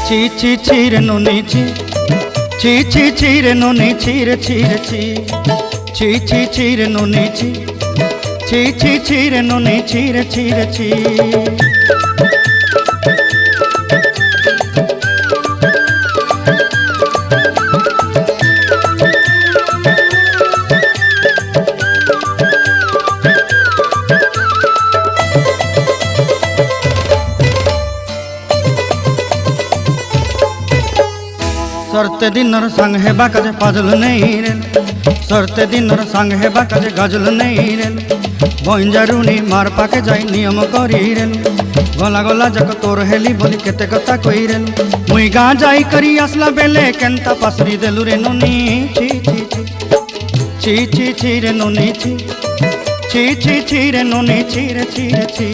ছি ছি ছি রে নুনি ছি, ছি ছি ছি রে নুনি ছি রে ছি রে ছি, ছি ছি ছি রে নুনি ছি, ছি ছি ছি রে নুনি ছি রে ছি রে ছি। सरते दिनर संग हेबा काजे फाजल नहीं रेल, सरते दिनर संग हेबा काजे गाजल नहीं रेल, बंजारुनी मार पाके जाई नियम करी रेल, गला गला जक तोर हेली बोली केते कथा कई रेल, मुई गाँ जाई करी आसला बेले केंता पासरी देलु रे नुनी ची ची ची, ची ची ची रे नुनी ची, ची ची ची रे नुनी ची रे ची रे ची।